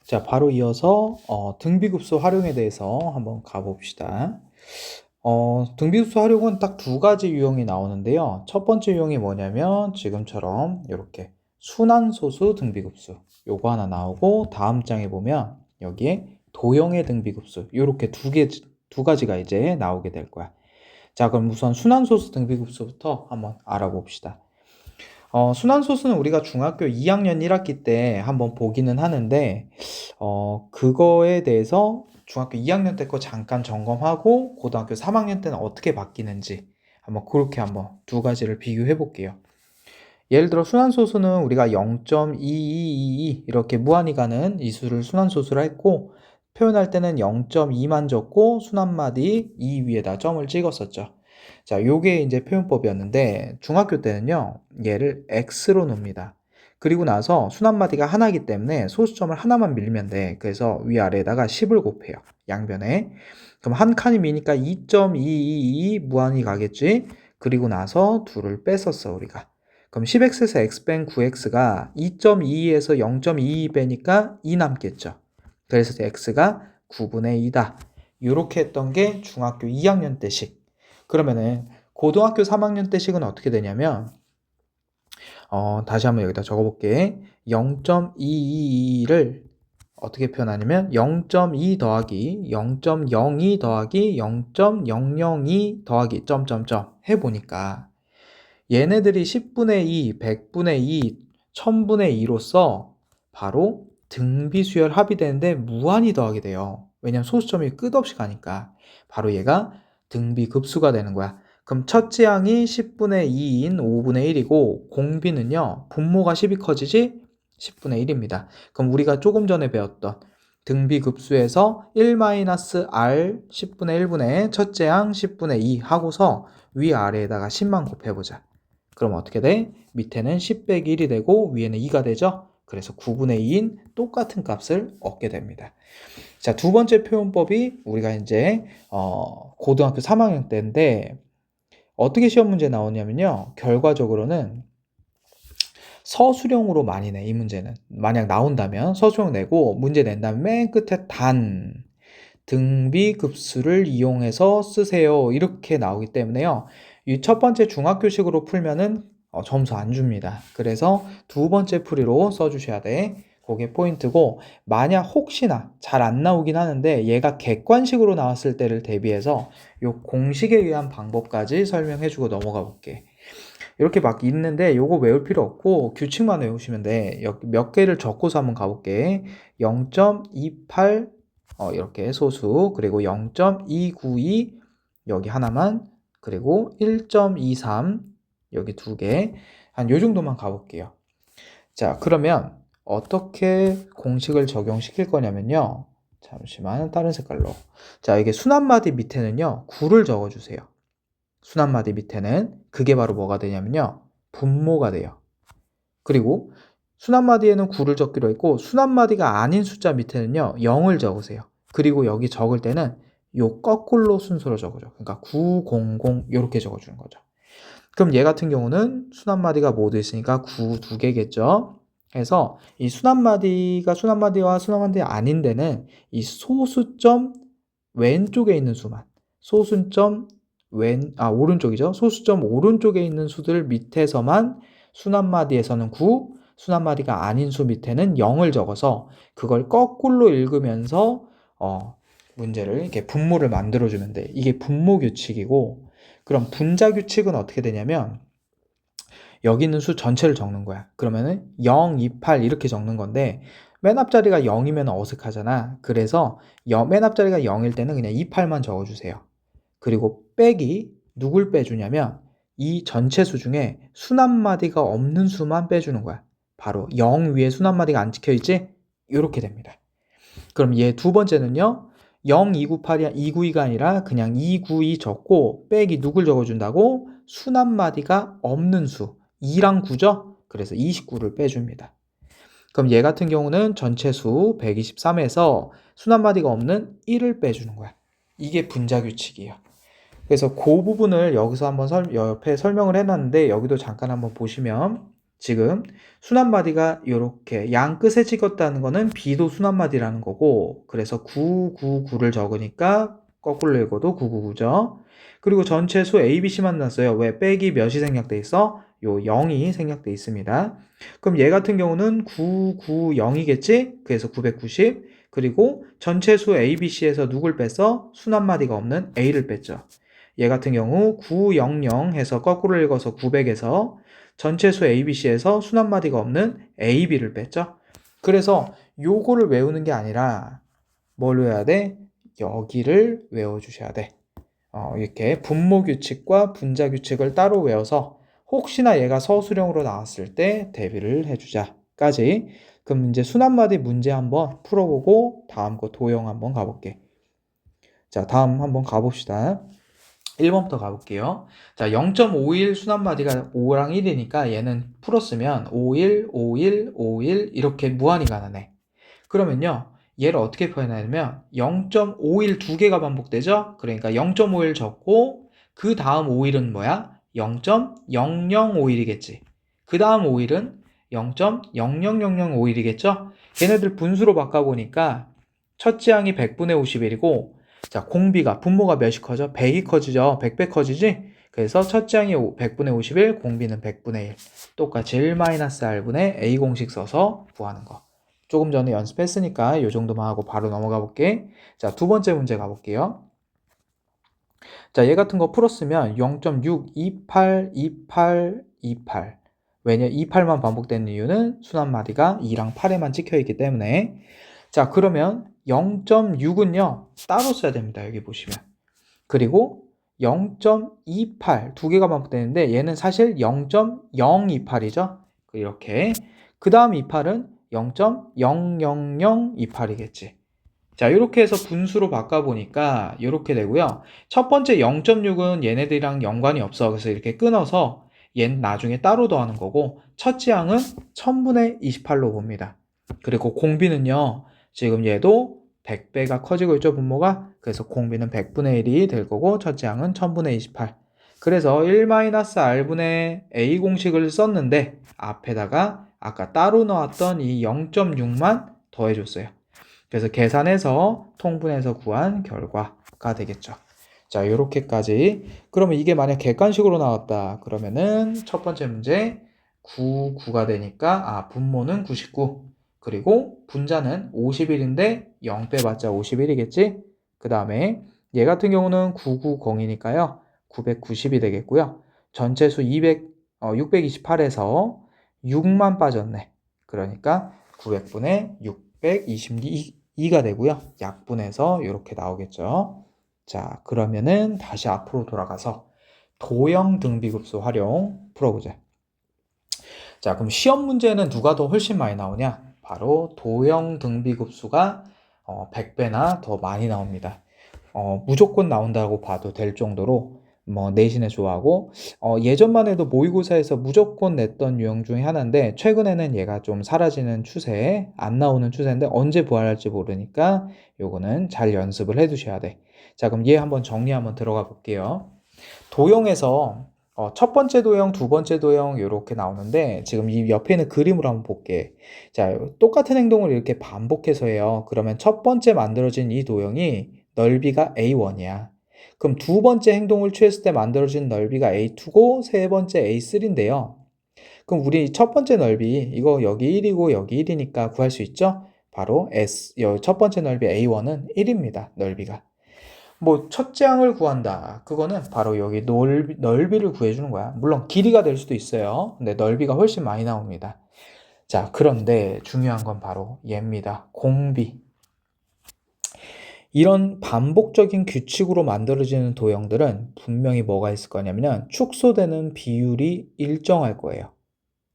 자, 바로 이어서 등비급수 활용에 대해서 한번 가봅시다. 등비급수 활용은 딱 두 가지 유형이 나오는데요. 첫 번째 유형이 뭐냐면 지금처럼 이렇게 순환소수 등비급수 요거 하나 나오고, 다음 장에 보면 여기에 도형의 등비급수 이렇게 두 가지가 이제 나오게 될 거야. 자, 그럼 우선 순환소수 등비급수부터 한번 알아봅시다. 순환소수는 우리가 중학교 2학년 1학기 때 한번 보기는 하는데, 그거에 대해서 중학교 2학년 때 거 잠깐 점검하고, 고등학교 3학년 때는 어떻게 바뀌는지 한번 그렇게 한번 두 가지를 비교해 볼게요. 예를 들어 순환소수는 우리가 0.2222 이렇게 무한히 가는 이 수를 순환소수라 했고, 표현할 때는 0.2만 적고 순환마디 2 위에다 점을 찍었었죠. 자, 요게 이제 표현법이었는데, 중학교 때는요, 얘를 x로 놉니다. 그리고 나서 순환마디가 하나이기 때문에 소수점을 하나만 밀면 돼. 그래서 위아래에다가 10을 곱해요. 양변에. 그럼 한 칸이 미니까 2.222 무한히 가겠지? 그리고 나서 둘을 뺐었어, 우리가. 그럼 10x에서 x 뺀 9x가 2.22에서 0.22 빼니까 2 남겠죠. 그래서 x가 9분의 2다. 이렇게 했던 게 중학교 2학년 때식. 그러면은 고등학교 3학년 때식은 어떻게 되냐면, 다시 한번 여기다 적어볼게. 0.222를 어떻게 표현하냐면 0.2 더하기 0.02 더하기 0.002 더하기 점점점 해보니까 얘네들이 10분의 2, 100분의 2, 1000분의 2로서 바로 등비수열 합이 되는데 무한히 더하게 돼요. 왜냐면 소수점이 끝없이 가니까. 바로 얘가 등비급수가 되는 거야. 그럼 첫째 항이 10분의 2인 5분의 1이고, 공비는요, 분모가 10이 커지지 10분의 1입니다. 그럼 우리가 조금 전에 배웠던 등비급수에서 1-r 10분의 1분의 첫째 항 10분의 2 하고서 위아래에다가 10만 곱해보자. 그럼 어떻게 돼? 밑에는 10 빼기 1이 되고 위에는 2가 되죠? 그래서 9분의 2인 똑같은 값을 얻게 됩니다. 자, 두 번째 표현법이 우리가 이제 고등학교 3학년 때인데, 어떻게 시험 문제 나오냐면요, 결과적으로는 서술형으로 많이 내. 이 문제는 만약 나온다면 서술형 내고, 문제 낸 다음에 맨 끝에 등비급수를 이용해서 쓰세요 이렇게 나오기 때문에요, 이 첫 번째 중학교식으로 풀면은 점수 안 줍니다. 그래서 두 번째 풀이로 써주셔야 돼. 그게 포인트고, 만약 혹시나 잘 안 나오긴 하는데 얘가 객관식으로 나왔을 때를 대비해서 요 공식에 의한 방법까지 설명해주고 넘어가 볼게. 이렇게 막 있는데 요거 외울 필요 없고 규칙만 외우시면 돼. 여기 몇 개를 적고서 한번 가볼게. 0.28 이렇게 소수, 그리고 0.292 여기 하나만, 그리고 1.23 여기 두 개, 한 요 정도만 가볼게요. 자, 그러면 어떻게 공식을 적용시킬 거냐면요, 잠시만 다른 색깔로. 자, 이게 순환마디 밑에는요 9를 적어주세요. 순환마디 밑에는 그게 바로 뭐가 되냐면요, 분모가 돼요. 그리고 순환마디에는 9를 적기로 했고, 순환마디가 아닌 숫자 밑에는요 0을 적으세요. 그리고 여기 적을 때는 요 거꾸로 순서로 적어줘. 그러니까 9, 0, 0 이렇게 적어주는 거죠. 그럼 얘 같은 경우는 순환마디가 모두 있으니까 9 두 개겠죠. 그래서 이 순환마디가 순환마디와 순환마디 아닌 데는 이 소수점 왼쪽에 있는 수만, 소수점 오른쪽이죠. 소수점 오른쪽에 있는 수들 밑에서만 순환마디에서는 9, 순환마디가 아닌 수 밑에는 0을 적어서 그걸 거꾸로 읽으면서 문제를 이렇게 분모를 만들어주면 돼. 이게 분모 규칙이고, 그럼 분자 규칙은 어떻게 되냐면 여기 있는 수 전체를 적는 거야. 그러면은 0, 2, 8 이렇게 적는 건데, 맨 앞자리가 0이면 어색하잖아. 그래서 맨 앞자리가 0일 때는 그냥 2, 8만 적어주세요. 그리고 빼기, 누굴 빼주냐면 이 전체 수 중에 순환마디가 없는 수만 빼주는 거야. 바로 0 위에 순환마디가 안 찍혀있지? 이렇게 됩니다. 그럼 얘 두 번째는요, 0, 298이 292가 아니라 그냥 292 적고 빼기 누굴 적어준다고? 순환마디가 없는 수 2랑 9죠? 그래서 29를 빼줍니다. 그럼 얘 같은 경우는 전체 수 123에서 순환마디가 없는 1을 빼주는 거야. 이게 분자 규칙이에요. 그래서 그 부분을 여기서 한번 옆에 설명을 해놨는데, 여기도 잠깐 한번 보시면 지금 순환마디가 이렇게 양 끝에 찍었다는 거는 B도 순환마디라는 거고, 그래서 999를 적으니까 거꾸로 읽어도 999죠. 그리고 전체 수 ABC만 났어요. 왜? 빼기 몇이 생략돼 있어? 요 0이 생략돼 있습니다. 그럼 얘 같은 경우는 990이겠지? 그래서 990. 그리고 전체 수 ABC에서 누굴 뺐어? 순환마디가 없는 A를 뺐죠. 얘 같은 경우 900 해서 거꾸로 읽어서 900에서 전체 수 ABC에서 순환마디가 없는 AB를 뺐죠. 그래서 요거를 외우는 게 아니라 뭘 외워야 돼? 여기를 외워주셔야 돼. 이렇게 분모 규칙과 분자 규칙을 따로 외워서 혹시나 얘가 서술형으로 나왔을 때 대비를 해주자까지. 그럼 이제 순환마디 문제 한번 풀어보고 다음 거 도형 한번 가볼게. 자, 다음 한번 가봅시다. 1번부터 가볼게요. 자, 0.51 순환마디가 5랑 1이니까 얘는 풀었으면 51, 51, 51 이렇게 무한히 가능해. 그러면요, 얘를 어떻게 표현하냐면 0.51 두 개가 반복되죠? 그러니까 0.51 적고 그 다음 51은 뭐야? 0.0051이겠지. 그 다음 51은 0.00051이겠죠? 걔네들 분수로 바꿔보니까 첫째 항이 100분의 51이고, 자, 공비가, 분모가 몇이 커져? 100이 커지죠? 100배 커지지? 그래서 첫째 항이 100분의 51, 공비는 100분의 1. 똑같이 1-r분의 a 공식 써서 구하는 거. 조금 전에 연습했으니까 이 정도만 하고 바로 넘어가 볼게. 자, 두 번째 문제 가볼게요. 자, 얘 같은 거 풀었으면 0.628, 28, 28. 왜냐, 28만 반복되는 이유는 순환마디가 2랑 8에만 찍혀있기 때문에. 자, 그러면 0.6은요, 따로 써야 됩니다. 여기 보시면. 그리고 0.28, 두 개가 반복되는데 얘는 사실 0.028이죠. 이렇게. 그 다음 28은 0.00028이겠지. 자, 이렇게 해서 분수로 바꿔보니까 이렇게 되고요. 첫 번째 0.6은 얘네들이랑 연관이 없어. 그래서 이렇게 끊어서 얘는 나중에 따로 더하는 거고, 첫째 항은 1000분의 28로 봅니다. 그리고 공비는요, 지금 얘도 100배가 커지고 있죠, 분모가. 그래서 공비는 100분의 1이 될 거고, 첫째 항은 1000분의 28. 그래서 1-r분의 a 공식을 썼는데 앞에다가 아까 따로 넣었던 이 0.6만 더해줬어요. 그래서 계산해서 통분해서 구한 결과가 되겠죠. 자, 요렇게까지. 그러면 이게 만약 객관식으로 나왔다. 그러면은 첫 번째 문제 9가 되니까 분모는 99. 그리고 분자는 51인데 0 빼봤자 51이겠지? 그 다음에 얘 같은 경우는 990이니까요. 990이 되겠고요. 전체 수 628에서 6만 빠졌네. 그러니까 900분의 622가 되고요. 약분해서 이렇게 나오겠죠. 자, 그러면은 다시 앞으로 돌아가서 도형 등비급수 활용 풀어보자. 자, 그럼 시험 문제는 누가 더 훨씬 많이 나오냐? 바로 도형 등비급수가 100배나 더 많이 나옵니다. 무조건 나온다고 봐도 될 정도로 내신에 좋아하고, 예전만 해도 모의고사에서 무조건 냈던 유형 중에 하나인데 최근에는 얘가 좀 사라지는 추세에 안 나오는 추세인데 언제 부활할지 모르니까 요거는 잘 연습을 해 두셔야 돼. 자, 그럼 얘 한번 정리 한번 들어가 볼게요. 도형에서 첫 번째 도형, 두 번째 도형 이렇게 나오는데 지금 이 옆에 있는 그림으로 한번 볼게. 자, 똑같은 행동을 이렇게 반복해서 해요. 그러면 첫 번째 만들어진 이 도형이 넓이가 A1이야. 그럼 두 번째 행동을 취했을 때 만들어진 넓이가 A2고 세 번째 A3인데요. 그럼 우리 첫 번째 넓이, 이거 여기 1이고 여기 1이니까 구할 수 있죠? 바로 첫 번째 넓이 A1은 1입니다. 넓이가. 첫째 항을 구한다. 그거는 바로 여기 넓이를 구해주는 거야. 물론 길이가 될 수도 있어요. 근데 넓이가 훨씬 많이 나옵니다. 자, 그런데 중요한 건 바로 얘입니다. 공비. 이런 반복적인 규칙으로 만들어지는 도형들은 분명히 뭐가 있을 거냐면 축소되는 비율이 일정할 거예요.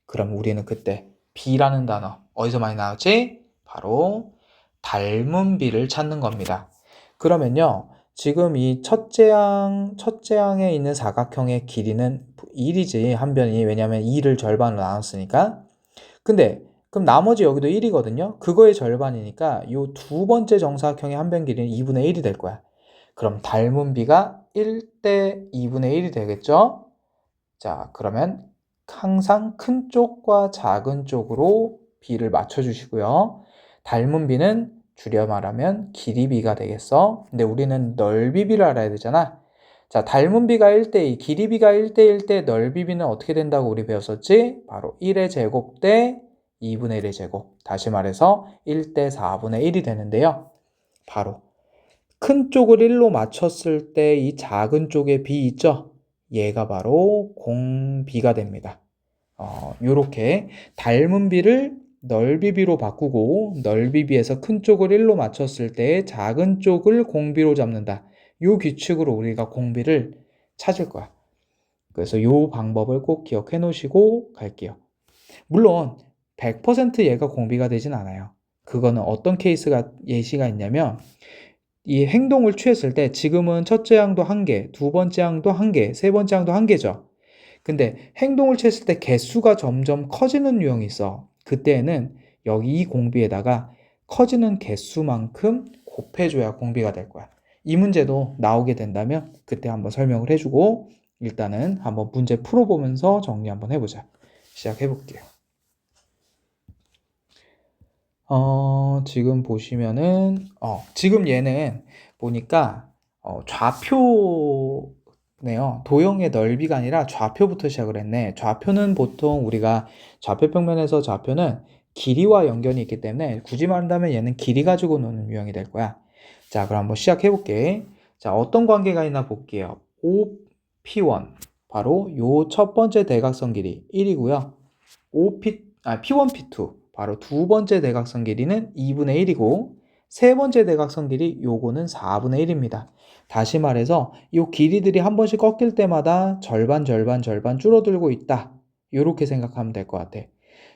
그럼 우리는 그때 B라는 단어 어디서 많이 나왔지? 바로 닮은 비를 찾는 겁니다. 그러면요, 지금 이 첫째 항에 있는 사각형의 길이는 1이지, 한 변이. 왜냐면 2를 절반으로 나눴으니까. 근데 그럼 나머지 여기도 1이거든요. 그거의 절반이니까 이 두 번째 정사각형의 한 변 길이는 2분의 1이 될 거야. 그럼 닮은 비가 1대 2분의 1이 되겠죠? 자, 그러면 항상 큰 쪽과 작은 쪽으로 비를 맞춰주시고요. 닮은 비는 줄여 말하면 길이 비가 되겠어. 근데 우리는 넓이 비를 알아야 되잖아. 자, 닮은 비가 1대2, 길이 비가 1대1 때 넓이 비는 어떻게 된다고 우리 배웠었지? 바로 1의 제곱 대 2분의 1의 제곱. 다시 말해서 1대 4분의 1이 되는데요. 바로 큰 쪽을 1로 맞췄을 때 이 작은 쪽에 비 있죠? 얘가 바로 공비가 됩니다. 요렇게 닮은 비를 넓이 비로 바꾸고 넓이 비에서 큰 쪽을 1로 맞췄을 때 작은 쪽을 공비로 잡는다. 요 규칙으로 우리가 공비를 찾을 거야. 그래서 요 방법을 꼭 기억해 놓으시고 갈게요. 물론 100% 얘가 공비가 되진 않아요. 그거는 어떤 케이스가 예시가 있냐면 이 행동을 취했을 때 지금은 첫째 항도 1개, 두 번째 항도 1개, 세 번째 항도 1개죠. 근데 행동을 취했을 때 개수가 점점 커지는 유형이 있어. 그때에는 여기 이 공비에다가 커지는 개수만큼 곱해줘야 공비가 될 거야. 이 문제도 나오게 된다면 그때 한번 설명을 해주고 일단은 한번 문제 풀어보면서 정리 한번 해보자. 시작해볼게요. 지금 보시면은, 지금 얘는 보니까, 좌표네요. 도형의 넓이가 아니라 좌표부터 시작을 했네. 좌표는 보통 우리가 좌표평면에서 좌표는 길이와 연견이 있기 때문에 굳이 말한다면 얘는 길이 가지고 노는 유형이 될 거야. 자, 그럼 한번 시작해 볼게. 자, 어떤 관계가 있나 볼게요. OP1. 바로 요 첫 번째 대각선 길이 1이고요. P1, P2. 바로 두 번째 대각선 길이는 2분의 1이고 세 번째 대각선 길이 요거는 4분의 1입니다. 다시 말해서 이 길이들이 한 번씩 꺾일 때마다 절반 줄어들고 있다. 이렇게 생각하면 될 것 같아.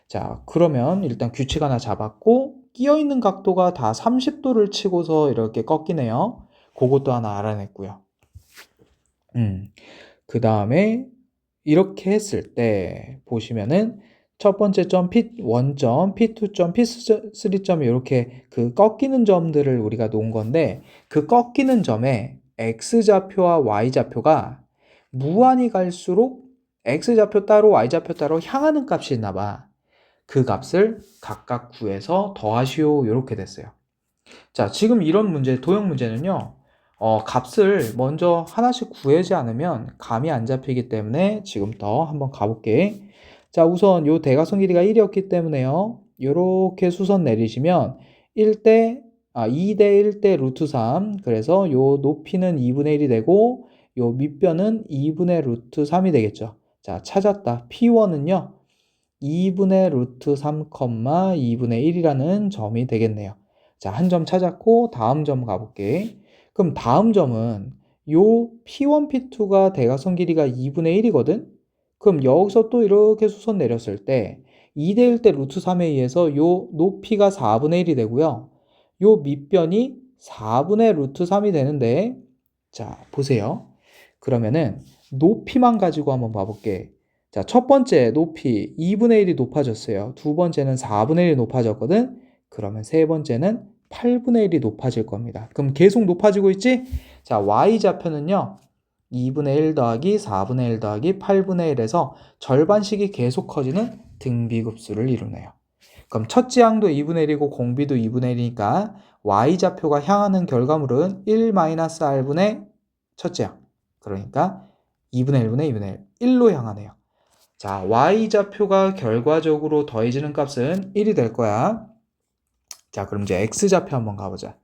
자, 그러면 일단 규칙 하나 잡았고 끼어있는 각도가 다 30도를 치고서 이렇게 꺾이네요. 그것도 하나 알아냈고요. 그 다음에 이렇게 했을 때 보시면은 첫 번째 점 P1점, P2점, P3점 이렇게 그 꺾이는 점들을 우리가 놓은 건데 그 꺾이는 점에 X좌표와 Y좌표가 무한히 갈수록 X좌표 따로 Y좌표 따로 향하는 값이 있나 봐. 그 값을 각각 구해서 더하시오 이렇게 됐어요. 자, 지금 이런 문제, 도형 문제는요. 값을 먼저 하나씩 구하지 않으면 감이 안 잡히기 때문에 지금부터 한번 가볼게. 자, 우선 요 대각선 길이가 1이었기 때문에요. 요렇게 수선 내리시면 2대 1대 루트 3. 그래서 요 높이는 2분의 1이 되고 요 밑변은 2분의 루트 3이 되겠죠. 자, 찾았다. P1은요. 2분의 루트 3, 2분의 1이라는 점이 되겠네요. 자, 한 점 찾았고 다음 점 가볼게. 그럼 다음 점은 요 P1, P2가 대각선 길이가 2분의 1이거든? 그럼 여기서 또 이렇게 수선 내렸을 때 2대 1 대 루트 3에 의해서 요 높이가 4분의 1이 되고요. 요 밑변이 4분의 루트 3이 되는데 자, 보세요. 그러면은 높이만 가지고 한번 봐볼게. 자, 첫 번째 높이 2분의 1이 높아졌어요. 두 번째는 4분의 1이 높아졌거든? 그러면 세 번째는 8분의 1이 높아질 겁니다. 그럼 계속 높아지고 있지? 자, Y좌표는요. 2분의 1 더하기 4분의 1 더하기 8분의 1에서 절반씩이 계속 커지는 등비급수를 이루네요. 그럼 첫째 항도 2분의 1이고 공비도 2분의 1이니까 Y좌표가 향하는 결과물은 1-R분의 첫째 항. 그러니까 2분의 1분의 2분의 1. 1로 향하네요. 자, Y좌표가 결과적으로 더해지는 값은 1이 될 거야. 자, 그럼 이제 X좌표 한번 가보자.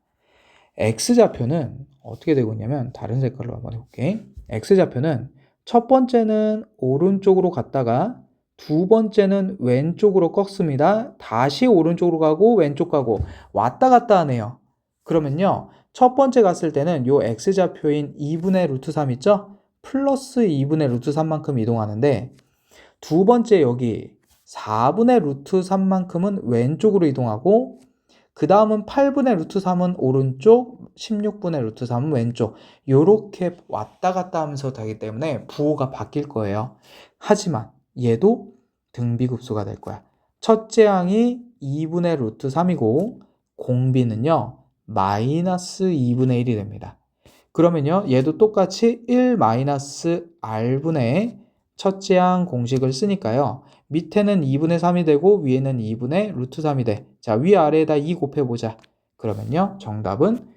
X좌표는 어떻게 되고 있냐면 다른 색깔로 한번 해볼게. X좌표는 첫 번째는 오른쪽으로 갔다가 두 번째는 왼쪽으로 꺾습니다. 다시 오른쪽으로 가고 왼쪽 가고 왔다 갔다 하네요. 그러면요. 첫 번째 갔을 때는 요 X좌표인 2분의 루트 3 있죠? 플러스 2분의 루트 3만큼 이동하는데 두 번째 여기 4분의 루트 3만큼은 왼쪽으로 이동하고 그 다음은 8분의 루트 3은 오른쪽, 16분의 루트 3은 왼쪽 요렇게 왔다 갔다 하면서 되기 때문에 부호가 바뀔 거예요. 하지만 얘도 등비급수가 될 거야. 첫째 항이 2분의 루트 3이고 공비는요 마이너스 2분의 1이 됩니다. 그러면요 얘도 똑같이 1 마이너스 r분의 첫째 항 공식을 쓰니까요. 밑에는 2분의 3이 되고 위에는 2분의 루트 3이 돼. 자, 위아래에다 2 곱해보자. 그러면요. 정답은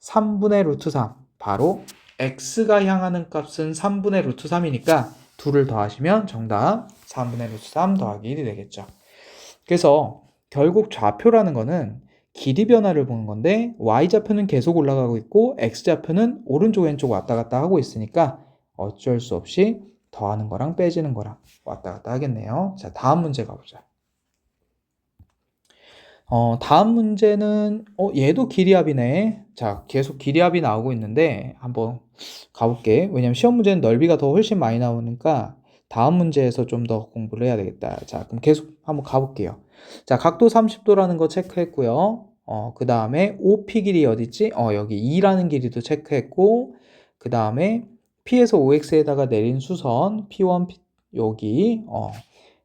3분의 루트 3. 바로 x가 향하는 값은 3분의 루트 3이니까 둘을 더하시면 정답 3분의 루트 3 더하기 1이 되겠죠. 그래서 결국 좌표라는 거는 길이 변화를 보는 건데 y좌표는 계속 올라가고 있고 x좌표는 오른쪽 왼쪽 왔다 갔다 하고 있으니까 어쩔 수 없이 더하는 거랑 빼지는 거랑 왔다 갔다 하겠네요. 자, 다음 문제 가보자. 다음 문제는 얘도 길이합이네. 자, 계속 길이합이 나오고 있는데 한번 가볼게. 왜냐면 시험 문제는 넓이가 더 훨씬 많이 나오니까 다음 문제에서 좀 더 공부를 해야 되겠다. 자, 그럼 계속 한번 가볼게요. 자, 각도 30도라는 거 체크했고요. 그 다음에 OP 길이 어딨지? 여기 2라는 길이도 체크했고, 그 다음에 P에서 OX에다가 내린 수선 P1, 여기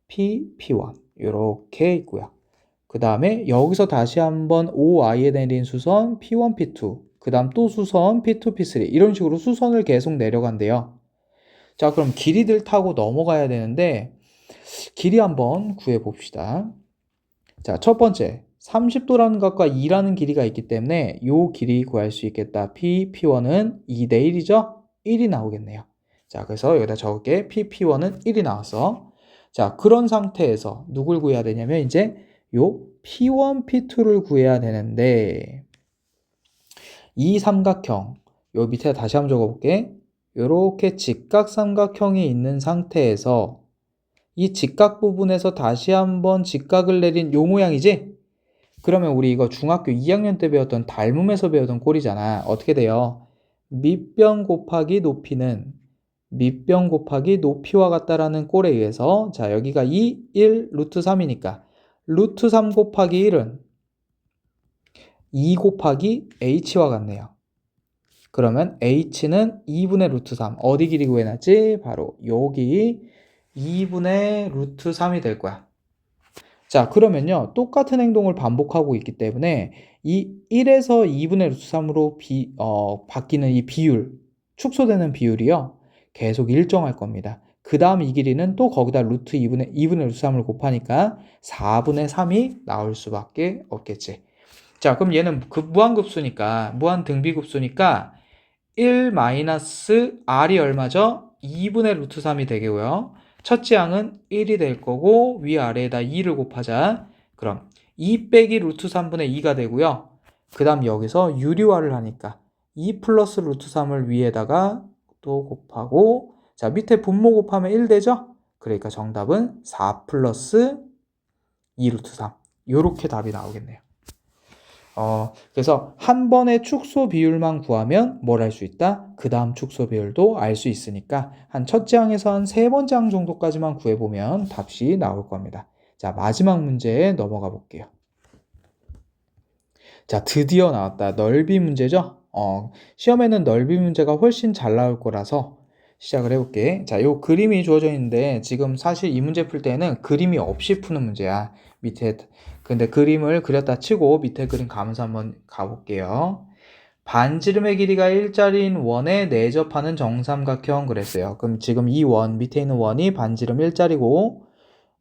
P1 이렇게 있고요. 그 다음에 여기서 다시 한번 OI에 내린 수선 P1, P2, 그 다음 또 수선 P2, P3 이런 식으로 수선을 계속 내려간대요. 자, 그럼 길이들 타고 넘어가야 되는데 길이 한번 구해봅시다. 자, 첫 번째 30도라는 것과 2라는 길이가 있기 때문에 요 길이 구할 수 있겠다. P1은 2대 1이죠? 1이 나오겠네요. 자, 그래서 여기다 적을게. P1은 1이 나왔어. 자, 그런 상태에서 누굴 구해야 되냐면 이제 요 P1, P2를 구해야 되는데 이 삼각형 요 밑에 다시 한번 적어볼게. 요렇게 직각삼각형이 있는 상태에서 이 직각 부분에서 다시 한번 직각을 내린 요 모양이지? 그러면 우리 이거 중학교 2학년 때 배웠던 닮음에서 배우던 꼴이잖아. 어떻게 돼요? 밑변 곱하기 높이는 밑변 곱하기 높이와 같다라는 꼴에 의해서 자, 여기가 2, 1, 루트 3이니까 루트 3 곱하기 1은 2 곱하기 h와 같네요. 그러면 h는 2분의 루트 3. 어디 길이 구해놨지? 바로 여기 2분의 루트 3이 될 거야. 자, 그러면요. 똑같은 행동을 반복하고 있기 때문에 이 1에서 2분의 루트 3으로 바뀌는 이 비율, 축소되는 비율이요. 계속 일정할 겁니다. 그 다음 이 길이는 또 거기다 루트 2분의 루트 3을 곱하니까 4분의 3이 나올 수밖에 없겠지. 자, 그럼 얘는 무한급수니까, 무한등비급수니까 1-r이 얼마죠? 2분의 루트 3이 되고요. 첫째 항은 1이 될 거고 위아래에다 2를 곱하자. 그럼 2 빼기 루트 3분의 2가 되고요. 그 다음 여기서 유리화를 하니까 2 플러스 루트 3을 위에다가 또 곱하고 자, 밑에 분모 곱하면 1 되죠? 그러니까 정답은 4 플러스 2 루트 3 요렇게 답이 나오겠네요. 그래서 한 번의 축소 비율만 구하면 뭘 알 수 있다? 그 다음 축소 비율도 알 수 있으니까 한 첫째 항에서 한 세 번째 항 정도까지만 구해보면 답이 나올 겁니다. 자, 마지막 문제에 넘어가 볼게요. 자, 드디어 나왔다. 넓이 문제죠? 시험에는 넓이 문제가 훨씬 잘 나올 거라서 시작을 해볼게. 자, 요 그림이 주어져 있는데 지금 사실 이 문제 풀 때는 그림이 없이 푸는 문제야. 밑에 근데 그림을 그렸다 치고 밑에 그림 가면서 한번 가볼게요. 반지름의 길이가 1짜리인 원에 내접하는 정삼각형 그랬어요. 그럼 지금 이 원 밑에 있는 원이 반지름 1짜리고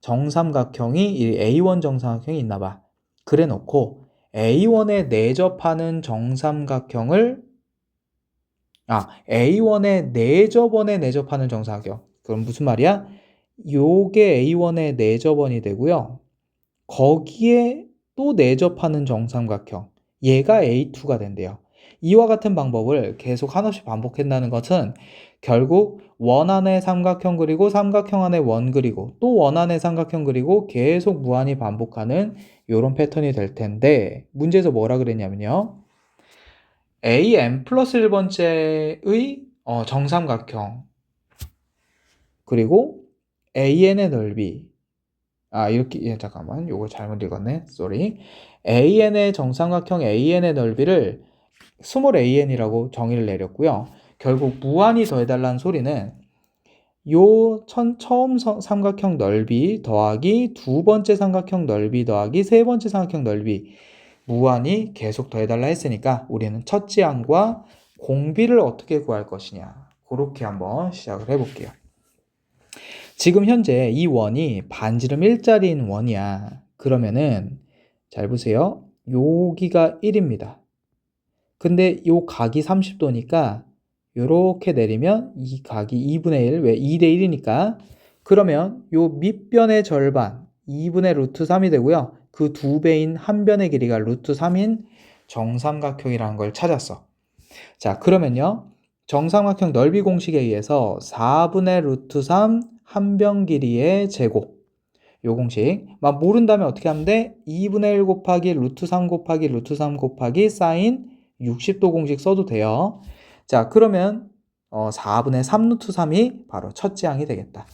정삼각형이 이 A1 정삼각형이 있나 봐. 그래 놓고 A1에 내접하는 정삼각형을 A1에 내접원에 내접하는 정삼각형. 그럼 무슨 말이야? 요게 A1의 내접원이 되고요. 거기에 또 내접하는 정삼각형. 얘가 A2가 된대요. 이와 같은 방법을 계속 한없이 반복한다는 것은 결국 원 안에 삼각형 그리고 삼각형 안에 원 그리고 또 원 안에 삼각형 그리고 계속 무한히 반복하는 이런 패턴이 될 텐데 문제에서 뭐라 그랬냐면요. AN 플러스 1번째의 정삼각형 그리고 AN의 넓이 이렇게 잠깐만 요거 잘못 읽었네. 쏘리. AN의 정삼각형 AN의 넓이를 스몰 AN이라고 정의를 내렸고요. 결국 무한히 더해달라는 소리는 요 처음 삼각형 넓이 더하기 두 번째 삼각형 넓이 더하기 세 번째 삼각형 넓이 무한히 계속 더해달라 했으니까 우리는 첫째 항과 공비를 어떻게 구할 것이냐 그렇게 한번 시작을 해볼게요. 지금 현재 이 원이 반지름 1짜리인 원이야. 그러면은 잘 보세요. 여기가 1입니다. 근데 요 각이 30도니까 요렇게 내리면 이 각이 2분의 1, 왜 2대 1이니까. 그러면 요 밑변의 절반 2분의 루트 3이 되고요. 그 두 배인 한 변의 길이가 루트 3인 정삼각형이라는 걸 찾았어. 자, 그러면요. 정삼각형 넓이 공식에 의해서 4분의 루트 3 한 변 길이의 제곱, 요 공식 막 모른다면 어떻게 하면 돼? 2분의 1 곱하기 루트 3 곱하기 루트 3 곱하기 사인 60도 공식 써도 돼요. 자, 그러면 4분의 3 루트 3이 바로 첫째 항이 되겠다.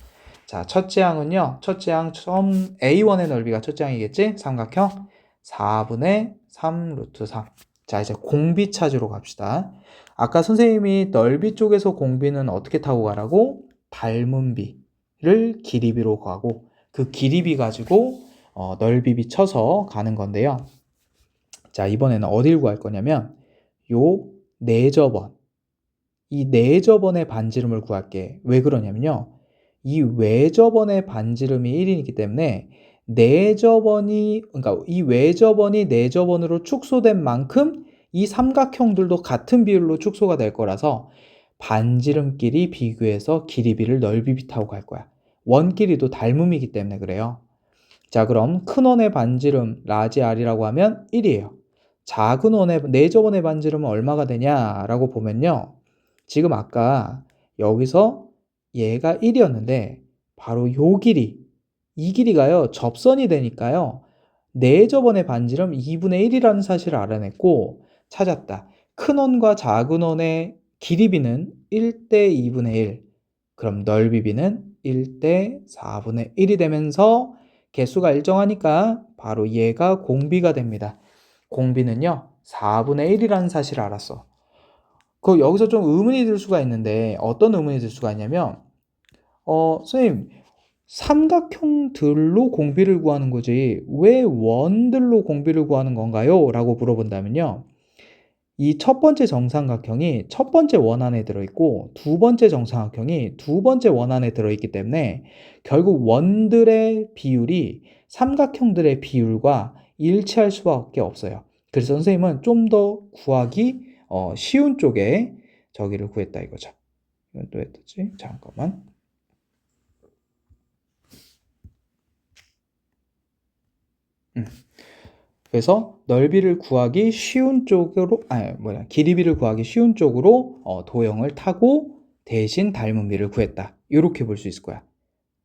자, 첫째 항은요. 첫째 항 처음 A1의 넓이가 첫째 항이겠지? 삼각형 4분의 3 루트 3. 자, 이제 공비 찾으러 갑시다. 아까 선생님이 넓이 쪽에서 공비는 어떻게 타고 가라고? 닮은 비를 길이비로 가고 그 길이비 가지고 넓이비 쳐서 가는 건데요. 자, 이번에는 어딜 구할 거냐면 요 내저번, 이 내저번의 반지름을 구할게. 왜 그러냐면요. 이 외저번의 반지름이 1이기 때문에 그러니까 이 외저번이 내저번으로 축소된 만큼 이 삼각형들도 같은 비율로 축소가 될 거라서 반지름끼리 비교해서 길이비를 넓이비 타고 갈 거야. 원끼리도 닮음이기 때문에 그래요. 자, 그럼 큰 원의 반지름 라지 R이라고 하면 1이에요. 작은 원의 내저번의 반지름은 얼마가 되냐라고 보면요. 지금 아까 여기서 얘가 1이었는데 바로 요 길이, 이 길이가요. 접선이 되니까요. 내저번의 반지름 2분의 1이라는 사실을 알아냈고 찾았다. 큰 원과 작은 원의 길이비는 1대 2분의 1. 그럼 넓이비는 1대 4분의 1이 되면서 개수가 일정하니까 바로 얘가 공비가 됩니다. 공비는요. 4분의 1이라는 사실을 알았어. 여기서 좀 의문이 들 수가 있는데 어떤 의문이 들 수가 있냐면 선생님 삼각형들로 공비를 구하는 거지 왜 원들로 공비를 구하는 건가요? 라고 물어본다면요. 이 첫 번째 정삼각형이 첫 번째 원 안에 들어있고 두 번째 정삼각형이 두 번째 원 안에 들어있기 때문에 결국 원들의 비율이 삼각형들의 비율과 일치할 수밖에 없어요. 그래서 선생님은 좀 더 구하기 쉬운 쪽에 저기를 구했다 이거죠. 이건 또 했지? 잠깐만. 그래서 넓이를 구하기 쉬운 쪽으로 길이비를 구하기 쉬운 쪽으로 도형을 타고 대신 닮은 비를 구했다. 이렇게 볼 수 있을 거야.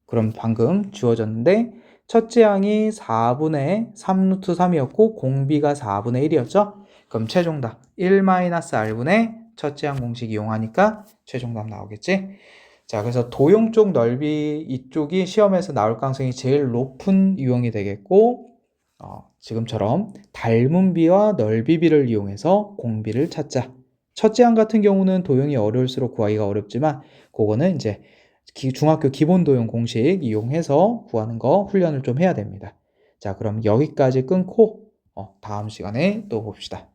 그럼 방금 주어졌는데 첫째 항이 4분의 3 루트 3이었고 공비가 4분의 1이었죠? 그럼 최종답 1-r분의 첫째 항 공식 이용하니까 최종답 나오겠지? 자, 그래서 도형 쪽 넓이 이쪽이 시험에서 나올 가능성이 제일 높은 유형이 되겠고 지금처럼 닮은 비와 넓이 비를 이용해서 공비를 찾자. 첫째 항 같은 경우는 도형이 어려울수록 구하기가 어렵지만 그거는 이제 중학교 기본 도형 공식 이용해서 구하는 거 훈련을 좀 해야 됩니다. 자, 그럼 여기까지 끊고 다음 시간에 또 봅시다.